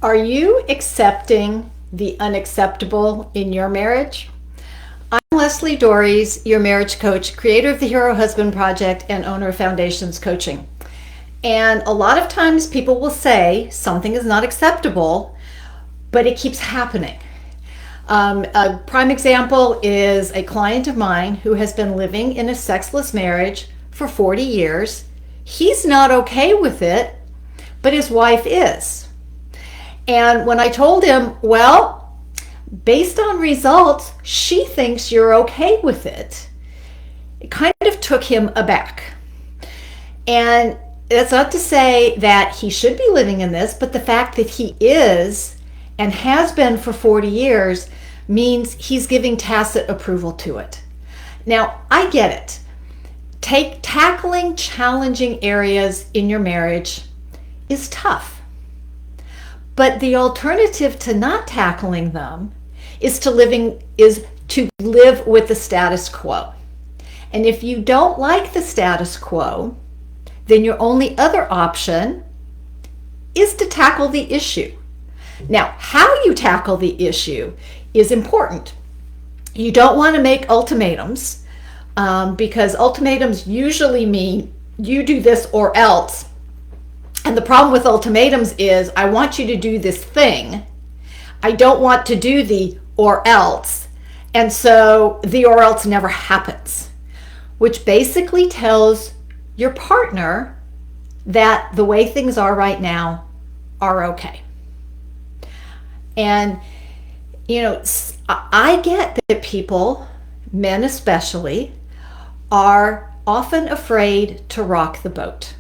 Are you accepting the unacceptable in your marriage? I'm Lesli Dories, your marriage coach, creator of the Hero Husband Project, and owner of Foundations Coaching. And a lot of times people will say something is not acceptable, but it keeps happening. A prime example is a client of mine who has been living in a sexless marriage for 40 years. He's not okay with it, but his wife is. And when I told him, well, based on results, she thinks you're okay with it, it kind of took him aback. And that's not to say that he should be living in this, but the fact that he is and has been for 40 years means he's giving tacit approval to it. Now, I get it. Tackling challenging areas in your marriage is tough. But the alternative to not tackling them is to live with the status quo. And if you don't like the status quo, then your only other option is to tackle the issue. Now, how you tackle the issue is important. You don't want to make ultimatums because ultimatums usually mean you do this or else. And the problem with ultimatums is I want you to do this thing. I don't want to do the or else. And so the or else never happens, which basically tells your partner that the way things are right now are okay. And, I get that people, men especially, are often afraid to rock the boat.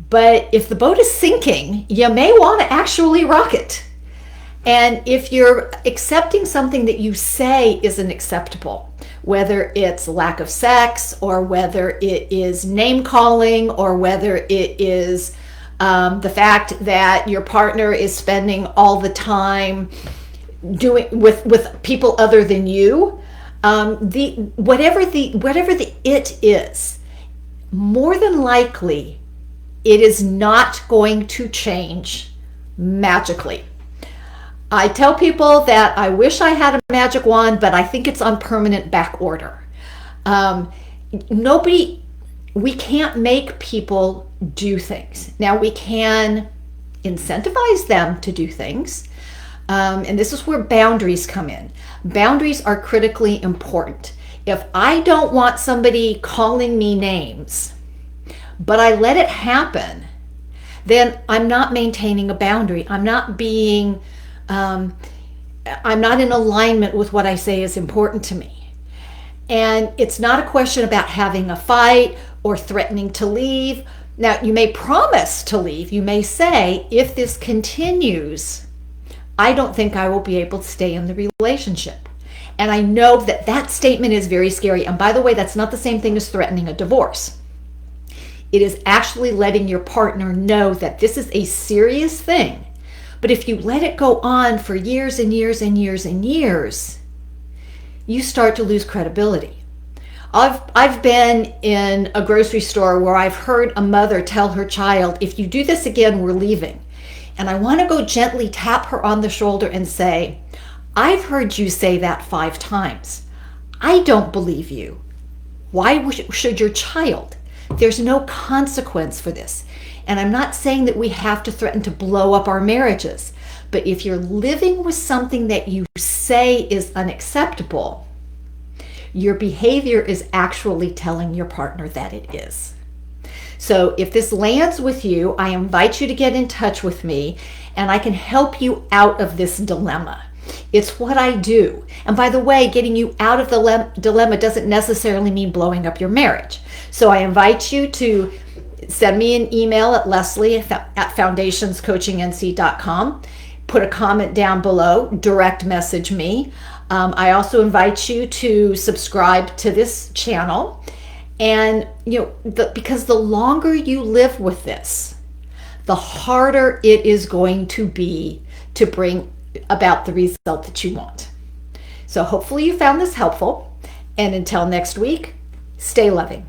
But if the boat is sinking, you may want to actually rock it. And if you're accepting something that you say isn't acceptable, whether it's lack of sex or whether it is name calling or whether it is the fact that your partner is spending all the time doing with people other than you, whatever the it is, more than likely it is not going to change magically. I tell people that I wish I had a magic wand, but I think it's on permanent back order. We can't make people do things. Now, we can incentivize them to do things. And this is where boundaries come in. Boundaries are critically important. If I don't want somebody calling me names, but I let it happen, then I'm not maintaining a boundary. I'm not in alignment with what I say is important to me. And it's not a question about having a fight or threatening to leave. Now, you may promise to leave. You may say, if this continues, I don't think I will be able to stay in the relationship. And I know that that statement is very scary. And by the way, that's not the same thing as threatening a divorce. It is actually letting your partner know that this is a serious thing. But if you let it go on for years and years and years and years, you start to lose credibility. I've been in a grocery store where I've heard a mother tell her child, if you do this again, we're leaving. And I want to go gently tap her on the shoulder and say, I've heard you say that 5 times. I don't believe you. Why should your child? There's no consequence for this. And I'm not saying that we have to threaten to blow up our marriages. But if you're living with something that you say is unacceptable, your behavior is actually telling your partner that it is. So if this lands with you, I invite you to get in touch with me and I can help you out of this dilemma. It's what I do. And by the way, getting you out of the dilemma doesn't necessarily mean blowing up your marriage. So I invite you to send me an email at Lesli at foundationscoachingnc.com. Put a comment down below, direct message me. I also invite you to subscribe to this channel. And because the longer you live with this, the harder it is going to be to bring about the result that you want. So hopefully you found this helpful. And until next week, stay loving.